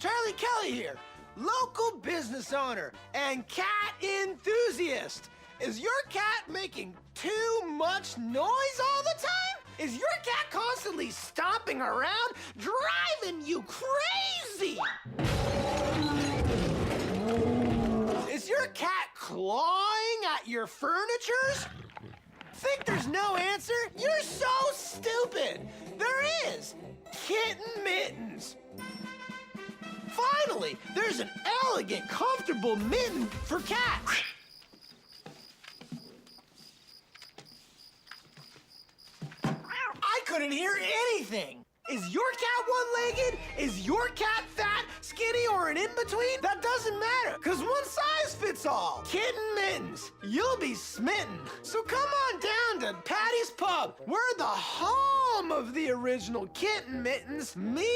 Charlie Kelly here, local business owner and cat enthusiast. Is your cat making too much noise all the time? Is your cat constantly stomping around, driving you crazy? Is your cat clawing at your furnitures? Think there's no answer? You're so stupid. There is. Kitten Mittens. Finally, there's an elegant, comfortable mitten for cats. I couldn't hear anything. Is your cat one-legged? Is your cat fat, skinny, or an in-between? That doesn't matter, because one size fits all. Kitten Mittens, you'll be smitten. So come on down to Patty's Pub. We're the home of the original Kitten Mittens. Me